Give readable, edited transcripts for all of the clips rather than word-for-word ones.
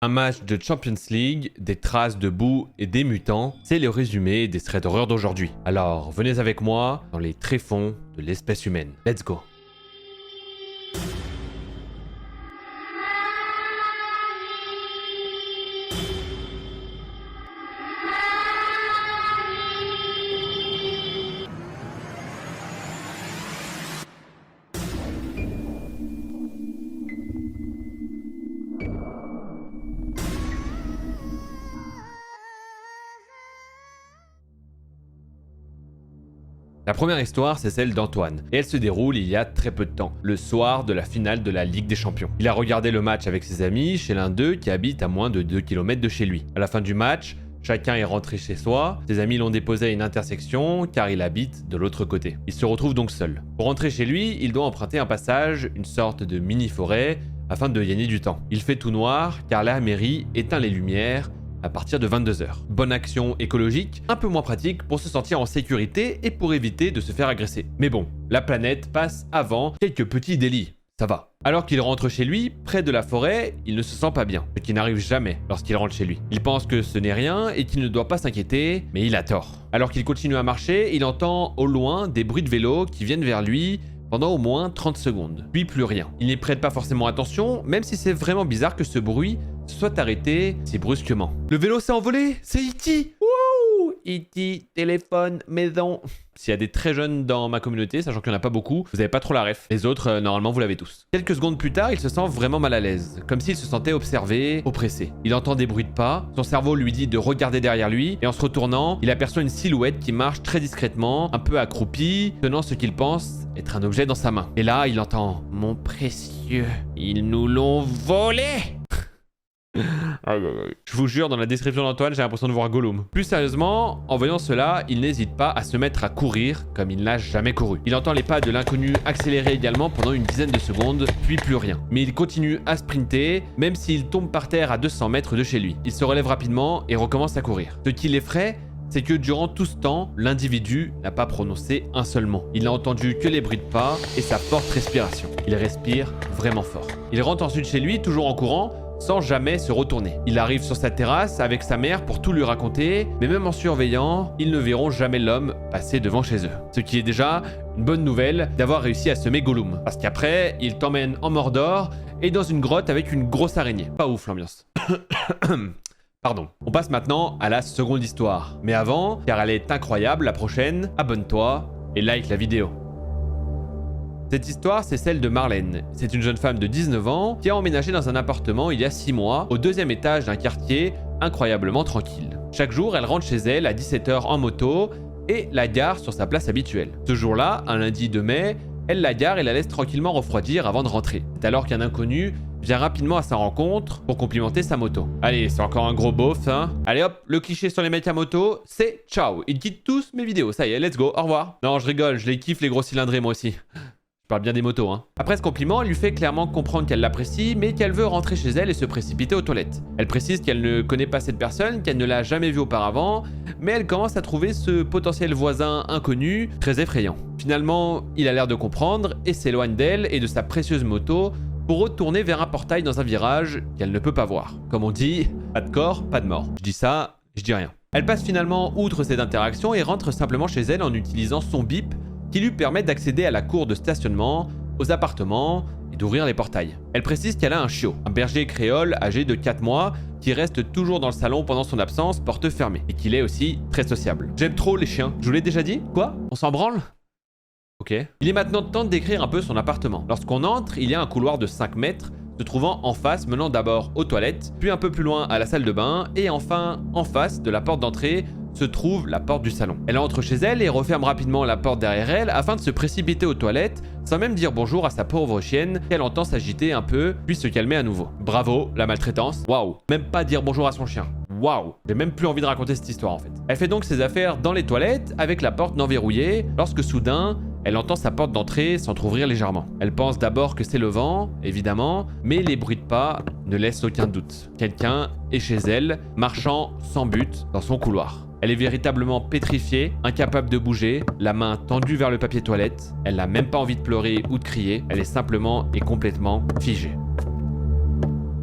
Un match de Champions League, des traces de boue et des mutants, c'est le résumé des threads d'horreur d'aujourd'hui. Alors venez avec moi dans les tréfonds de l'espèce humaine. Let's go. La première histoire, c'est celle d'Antoine, et elle se déroule il y a très peu de temps, le soir de la finale de la Ligue des Champions. Il a regardé le match avec ses amis chez l'un d'eux qui habite à moins de 2 km de chez lui. À la fin du match, chacun est rentré chez soi, ses amis l'ont déposé à une intersection car il habite de l'autre côté. Il se retrouve donc seul. Pour rentrer chez lui, il doit emprunter un passage, une sorte de mini-forêt, afin de gagner du temps. Il fait tout noir car la mairie éteint les lumières à partir de 22h. Bonne action écologique, un peu moins pratique pour se sentir en sécurité et pour éviter de se faire agresser. Mais bon, la planète passe avant quelques petits délits. Ça va. Alors qu'il rentre chez lui, près de la forêt, il ne se sent pas bien, ce qui n'arrive jamais lorsqu'il rentre chez lui. Il pense que ce n'est rien et qu'il ne doit pas s'inquiéter, mais il a tort. Alors qu'il continue à marcher, il entend au loin des bruits de vélo qui viennent vers lui pendant au moins 30 secondes. Puis plus rien. Il n'y prête pas forcément attention, même si c'est vraiment bizarre que ce bruit se soit arrêté si brusquement. Le vélo s'est envolé, c'est E.T. Wouh, E.T, téléphone, maison. S'il y a des très jeunes dans ma communauté, sachant qu'il n'y en a pas beaucoup, vous n'avez pas trop la ref. Les autres, normalement, vous l'avez tous. Quelques secondes plus tard, il se sent vraiment mal à l'aise, comme s'il se sentait observé, oppressé. Il entend des bruits de pas, son cerveau lui dit de regarder derrière lui, et en se retournant, il aperçoit une silhouette qui marche très discrètement, un peu accroupie, tenant ce qu'il pense être un objet dans sa main. Et là, il entend « Mon précieux, ils nous l'ont volé !» Je vous jure, dans la description d'Antoine, j'ai l'impression de voir Gollum. Plus sérieusement, en voyant cela, il n'hésite pas à se mettre à courir comme il n'a jamais couru. Il entend les pas de l'inconnu accélérer également pendant une dizaine de secondes, puis plus rien. Mais il continue à sprinter, même s'il tombe par terre à 200 mètres de chez lui. Il se relève rapidement et recommence à courir. Ce qui l'effraie, c'est que durant tout ce temps, l'individu n'a pas prononcé un seul mot. Il n'a entendu que les bruits de pas et sa forte respiration. Il respire vraiment fort. Il rentre ensuite chez lui, toujours en courant, sans jamais se retourner. Il arrive sur sa terrasse avec sa mère pour tout lui raconter, mais même en surveillant, ils ne verront jamais l'homme passer devant chez eux. Ce qui est déjà une bonne nouvelle d'avoir réussi à semer Gollum. Parce qu'après, il t'emmène en Mordor et dans une grotte avec une grosse araignée. Pas ouf l'ambiance. Pardon. On passe maintenant à la seconde histoire. Mais avant, car elle est incroyable, la prochaine, abonne-toi et like la vidéo. Cette histoire, c'est celle de Marlène. C'est une jeune femme de 19 ans qui a emménagé dans un appartement il y a 6 mois, au 2e étage d'un quartier incroyablement tranquille. Chaque jour, elle rentre chez elle à 17h en moto et la gare sur sa place habituelle. Ce jour-là, un lundi de mai, elle la gare et la laisse tranquillement refroidir avant de rentrer. C'est alors qu'un inconnu vient rapidement à sa rencontre pour complimenter sa moto. Allez, c'est encore un gros beauf, hein. Allez hop, le cliché sur les mecs à moto, c'est ciao. Ils quittent tous mes vidéos, ça y est, let's go, au revoir. Non, je rigole, je les kiffe les gros cylindrés moi aussi. Je parle bien des motos, hein. Après ce compliment, elle lui fait clairement comprendre qu'elle l'apprécie, mais qu'elle veut rentrer chez elle et se précipiter aux toilettes. Elle précise qu'elle ne connaît pas cette personne, qu'elle ne l'a jamais vue auparavant, mais elle commence à trouver ce potentiel voisin inconnu très effrayant. Finalement, il a l'air de comprendre et s'éloigne d'elle et de sa précieuse moto pour retourner vers un portail dans un virage qu'elle ne peut pas voir. Comme on dit, pas de corps, pas de mort. Je dis ça, je dis rien. Elle passe finalement outre cette interaction et rentre simplement chez elle en utilisant son bip qui lui permet d'accéder à la cour de stationnement, aux appartements et d'ouvrir les portails. Elle précise qu'elle a un chiot, un berger créole âgé de 4 mois qui reste toujours dans le salon pendant son absence, porte fermée, et qu'il est aussi très sociable. J'aime trop les chiens. Je vous l'ai déjà dit? Quoi? On s'en branle? Ok. Il est maintenant temps de décrire un peu son appartement. Lorsqu'on entre, il y a un couloir de 5 mètres se trouvant en face, menant d'abord aux toilettes, puis un peu plus loin à la salle de bain, et enfin, en face de la porte d'entrée, se trouve la porte du salon. Elle entre chez elle et referme rapidement la porte derrière elle afin de se précipiter aux toilettes sans même dire bonjour à sa pauvre chienne qu'elle entend s'agiter un peu puis se calmer à nouveau. Bravo, la maltraitance. Waouh. Même pas dire bonjour à son chien. Waouh. J'ai même plus envie de raconter cette histoire en fait. Elle fait donc ses affaires dans les toilettes avec la porte non verrouillée lorsque soudain, elle entend sa porte d'entrée s'entrouvrir légèrement. Elle pense d'abord que c'est le vent, évidemment, mais les bruits de pas ne laissent aucun doute. Quelqu'un est chez elle, marchant sans but dans son couloir. Elle est véritablement pétrifiée, incapable de bouger, la main tendue vers le papier toilette. Elle n'a même pas envie de pleurer ou de crier, elle est simplement et complètement figée.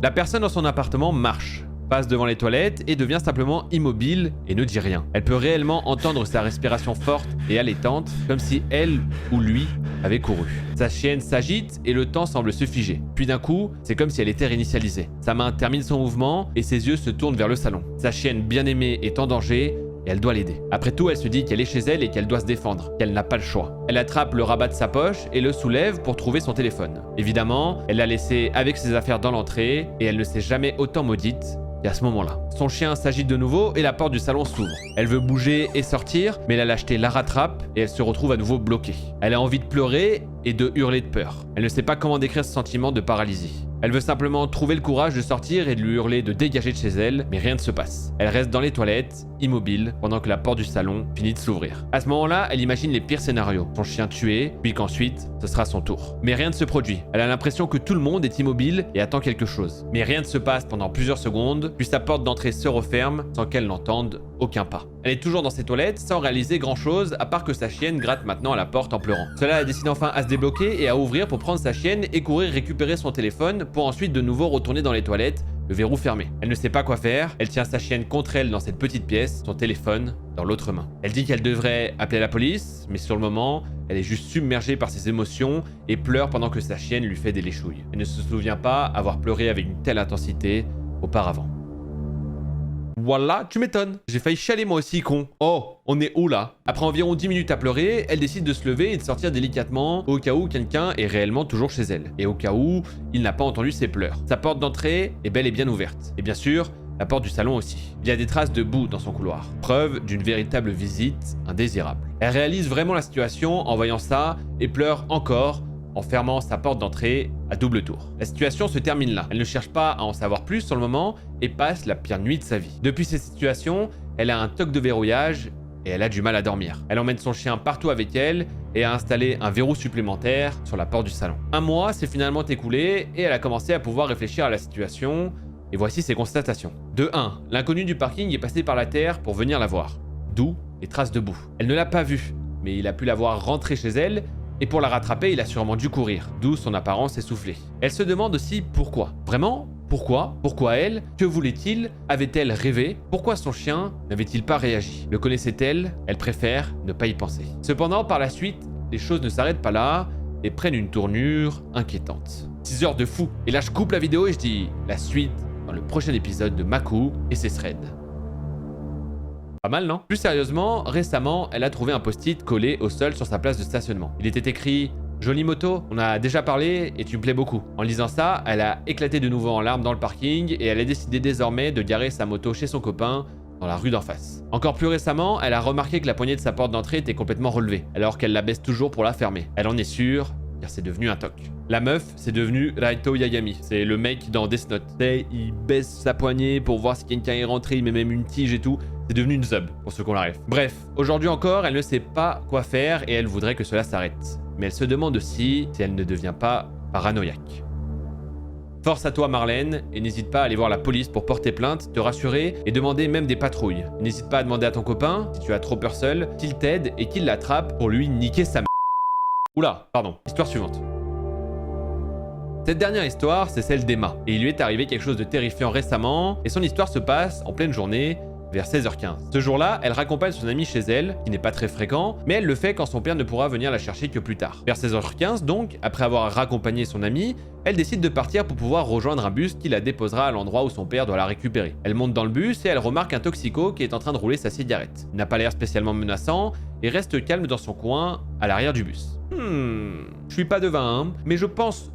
La personne dans son appartement marche, passe devant les toilettes et devient simplement immobile et ne dit rien. Elle peut réellement entendre sa respiration forte et allaitante, comme si elle ou lui avait couru. Sa chienne s'agite et le temps semble se figer. Puis d'un coup, c'est comme si elle était réinitialisée. Sa main termine son mouvement et ses yeux se tournent vers le salon. Sa chienne bien-aimée est en danger et elle doit l'aider. Après tout, elle se dit qu'elle est chez elle et qu'elle doit se défendre, qu'elle n'a pas le choix. Elle attrape le rabat de sa poche et le soulève pour trouver son téléphone. Évidemment, elle l'a laissé avec ses affaires dans l'entrée et elle ne s'est jamais autant maudite. Et à ce moment-là, son chien s'agite de nouveau et la porte du salon s'ouvre. Elle veut bouger et sortir, mais la lâcheté la rattrape et elle se retrouve à nouveau bloquée. Elle a envie de pleurer et de hurler de peur. Elle ne sait pas comment décrire ce sentiment de paralysie. Elle veut simplement trouver le courage de sortir et de lui hurler de dégager de chez elle, mais rien ne se passe. Elle reste dans les toilettes, immobile, pendant que la porte du salon finit de s'ouvrir. À ce moment-là, elle imagine les pires scénarios. Son chien tué, puis qu'ensuite, ce sera son tour. Mais rien ne se produit. Elle a l'impression que tout le monde est immobile et attend quelque chose. Mais rien ne se passe pendant plusieurs secondes, puis sa porte d'entrée se referme sans qu'elle n'entende aucun pas. Elle est toujours dans ses toilettes sans réaliser grand-chose à part que sa chienne gratte maintenant à la porte en pleurant. Cela la décide enfin à se débloquer et à ouvrir pour prendre sa chienne et courir récupérer son téléphone pour ensuite de nouveau retourner dans les toilettes, le verrou fermé. Elle ne sait pas quoi faire, elle tient sa chienne contre elle dans cette petite pièce, son téléphone dans l'autre main. Elle dit qu'elle devrait appeler la police, mais sur le moment, elle est juste submergée par ses émotions et pleure pendant que sa chienne lui fait des léchouilles. Elle ne se souvient pas avoir pleuré avec une telle intensité auparavant. Voilà, tu m'étonnes. J'ai failli chialer moi aussi, con. Oh, on est où là? Après environ 10 minutes à pleurer, elle décide de se lever et de sortir délicatement au cas où quelqu'un est réellement toujours chez elle. Et au cas où il n'a pas entendu ses pleurs. Sa porte d'entrée est bel et bien ouverte. Et bien sûr, la porte du salon aussi. Il y a des traces de boue dans son couloir. Preuve d'une véritable visite indésirable. Elle réalise vraiment la situation en voyant ça et pleure encore en fermant sa porte d'entrée à double tour. La situation se termine là. Elle ne cherche pas à en savoir plus sur le moment et passe la pire nuit de sa vie. Depuis cette situation, elle a un toc de verrouillage et elle a du mal à dormir. Elle emmène son chien partout avec elle et a installé un verrou supplémentaire sur la porte du salon. Un mois s'est finalement écoulé et elle a commencé à pouvoir réfléchir à la situation et voici ses constatations. De 1, l'inconnu du parking est passé par la terre pour venir la voir. D'où les traces de boue. Elle ne l'a pas vue, mais il a pu la voir rentrer chez elle et pour la rattraper, il a sûrement dû courir, d'où son apparence essoufflée. Elle se demande aussi pourquoi. Vraiment? Pourquoi? Pourquoi elle? Que voulait-il? Avait-elle rêvé? Pourquoi son chien n'avait-il pas réagi? Le connaissait-elle? Elle préfère ne pas y penser. Cependant, par la suite, les choses ne s'arrêtent pas là et prennent une tournure inquiétante. 6 heures de fou. Et là, je coupe la vidéo et je dis la suite dans le prochain épisode de Maku et ses threads. Pas mal, non? Plus sérieusement, récemment, elle a trouvé un post-it collé au sol sur sa place de stationnement. Il était écrit « Jolie moto, on a déjà parlé et tu me plais beaucoup ». En lisant ça, elle a éclaté de nouveau en larmes dans le parking et elle a décidé désormais de garer sa moto chez son copain dans la rue d'en face. Encore plus récemment, elle a remarqué que la poignée de sa porte d'entrée était complètement relevée, alors qu'elle la baisse toujours pour la fermer. Elle en est sûre, car c'est devenu un toc. La meuf, c'est devenu Raito Yagami. C'est le mec dans Death Note. Il baisse sa poignée pour voir si quelqu'un est rentré, il met même une tige et tout. C'est devenu une zub, pour ceux qu'on la rêve. Bref, aujourd'hui encore, elle ne sait pas quoi faire et elle voudrait que cela s'arrête. Mais elle se demande aussi si elle ne devient pas paranoïaque. Force à toi Marlène, et n'hésite pas à aller voir la police pour porter plainte, te rassurer et demander même des patrouilles. N'hésite pas à demander à ton copain, si tu as trop peur seul, qu'il t'aide et qu'il l'attrape pour lui niquer sa mère. Oula, pardon, histoire suivante. Cette dernière histoire, c'est celle d'Emma, et il lui est arrivé quelque chose de terrifiant récemment, et son histoire se passe en pleine journée, vers 16h15. Ce jour-là, elle raccompagne son ami chez elle, qui n'est pas très fréquent, mais elle le fait quand son père ne pourra venir la chercher que plus tard. Vers 16h15 donc, après avoir raccompagné son ami, elle décide de partir pour pouvoir rejoindre un bus qui la déposera à l'endroit où son père doit la récupérer. Elle monte dans le bus et elle remarque un toxico qui est en train de rouler sa cigarette. Il n'a pas l'air spécialement menaçant et reste calme dans son coin à l'arrière du bus. Je suis pas devin, hein, mais je pense,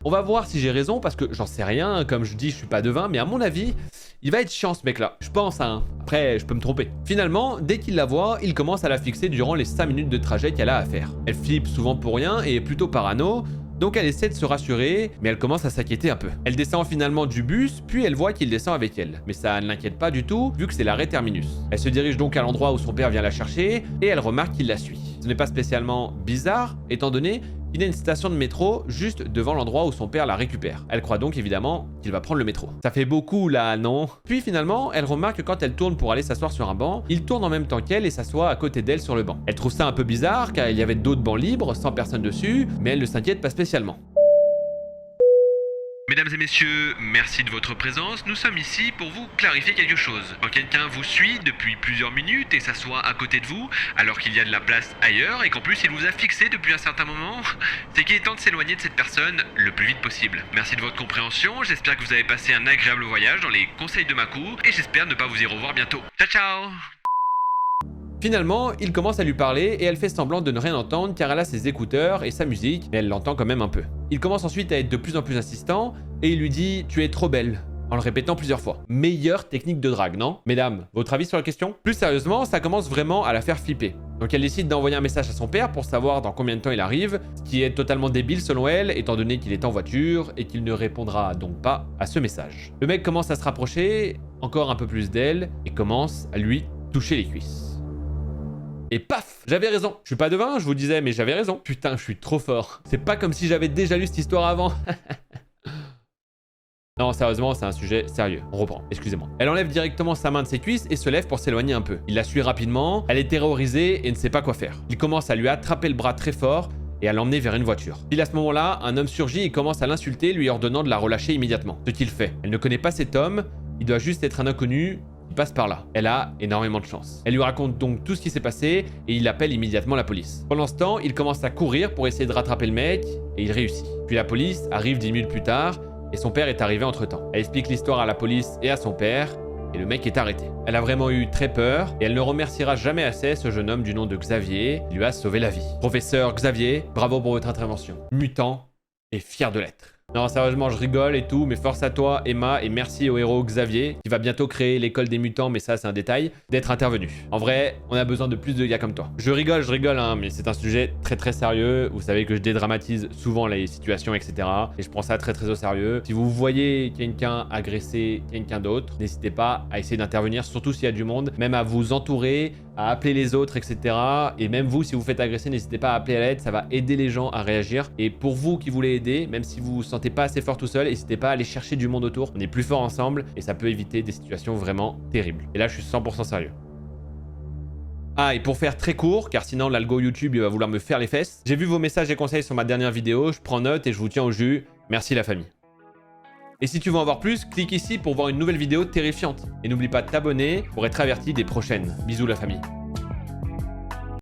on va voir si j'ai raison parce que j'en sais rien, comme je dis, je suis pas devin, mais à mon avis, il va être chiant ce mec-là. Je pense, hein. Après, je peux me tromper. Finalement, dès qu'il la voit, il commence à la fixer durant les 5 minutes de trajet qu'elle a à faire. Elle flippe souvent pour rien et est plutôt parano, donc elle essaie de se rassurer, mais elle commence à s'inquiéter un peu. Elle descend finalement du bus, puis elle voit qu'il descend avec elle. Mais ça ne l'inquiète pas du tout, vu que c'est l'arrêt terminus. Elle se dirige donc à l'endroit où son père vient la chercher, et elle remarque qu'il la suit. Ce n'est pas spécialement bizarre, étant donné qu'il y a une station de métro juste devant l'endroit où son père la récupère. Elle croit donc évidemment qu'il va prendre le métro. Ça fait beaucoup là, non? Puis finalement, elle remarque que quand elle tourne pour aller s'asseoir sur un banc, il tourne en même temps qu'elle et s'assoit à côté d'elle sur le banc. Elle trouve ça un peu bizarre car il y avait d'autres bancs libres, sans personne dessus, mais elle ne s'inquiète pas spécialement. Mesdames et messieurs, merci de votre présence. Nous sommes ici pour vous clarifier quelque chose. Quand quelqu'un vous suit depuis plusieurs minutes et s'assoit à côté de vous, alors qu'il y a de la place ailleurs et qu'en plus il vous a fixé depuis un certain moment, c'est qu'il est temps de s'éloigner de cette personne le plus vite possible. Merci de votre compréhension, j'espère que vous avez passé un agréable voyage dans les conseils de Maku et j'espère ne pas vous y revoir bientôt. Ciao ciao! Finalement, il commence à lui parler et elle fait semblant de ne rien entendre car elle a ses écouteurs et sa musique, mais elle l'entend quand même un peu. Il commence ensuite à être de plus en plus insistant et il lui dit « Tu es trop belle », en le répétant plusieurs fois. Meilleure technique de drague, non? Mesdames, votre avis sur la question? Plus sérieusement, ça commence vraiment à la faire flipper. Donc elle décide d'envoyer un message à son père pour savoir dans combien de temps il arrive, ce qui est totalement débile selon elle, étant donné qu'il est en voiture et qu'il ne répondra donc pas à ce message. Le mec commence à se rapprocher, encore un peu plus d'elle, et commence à lui toucher les cuisses. Et paf, j'avais raison. Je suis pas devin, je vous disais, mais j'avais raison. Putain, je suis trop fort. C'est pas comme si j'avais déjà lu cette histoire avant. Non, sérieusement, c'est un sujet sérieux. On reprend, excusez-moi. Elle enlève directement sa main de ses cuisses et se lève pour s'éloigner un peu. Il la suit rapidement, elle est terrorisée et ne sait pas quoi faire. Il commence à lui attraper le bras très fort et à l'emmener vers une voiture. Puis à ce moment-là, un homme surgit et commence à l'insulter, lui ordonnant de la relâcher immédiatement. Ce qu'il fait. Elle ne connaît pas cet homme, il doit juste être un inconnu qui passe par là. Elle a énormément de chance. Elle lui raconte donc tout ce qui s'est passé et il appelle immédiatement la police. Pendant ce temps, il commence à courir pour essayer de rattraper le mec et il réussit. Puis la police arrive 10 minutes plus tard et son père est arrivé entre-temps. Elle explique l'histoire à la police et à son père et le mec est arrêté. Elle a vraiment eu très peur et elle ne remerciera jamais assez ce jeune homme du nom de Xavier qui lui a sauvé la vie. Professeur Xavier, bravo pour votre intervention. Mutant et fier de l'être. Non, sérieusement, je rigole et tout, mais force à toi, Emma, et merci au héros Xavier, qui va bientôt créer l'école des mutants, mais ça, c'est un détail, d'être intervenu. En vrai, on a besoin de plus de gars comme toi. Je rigole, hein, mais c'est un sujet très très sérieux. Vous savez que je dédramatise souvent les situations, etc. Et je prends ça très très au sérieux. Si vous voyez quelqu'un agresser quelqu'un d'autre, n'hésitez pas à essayer d'intervenir, surtout s'il y a du monde, même à vous entourer, à appeler les autres, etc. Et même vous, si vous faites agresser, n'hésitez pas à appeler à l'aide, ça va aider les gens à réagir. Et pour vous qui voulez aider, même si vous vous sentez pas assez fort tout seul, n'hésitez pas à aller chercher du monde autour. On est plus fort ensemble et ça peut éviter des situations vraiment terribles. Et là, je suis 100% sérieux. Ah, et pour faire très court, car sinon l'algo YouTube il va vouloir me faire les fesses, j'ai vu vos messages et conseils sur ma dernière vidéo, je prends note et je vous tiens au jus. Merci la famille. Et si tu veux en voir plus, clique ici pour voir une nouvelle vidéo terrifiante. Et n'oublie pas de t'abonner pour être averti des prochaines. Bisous la famille.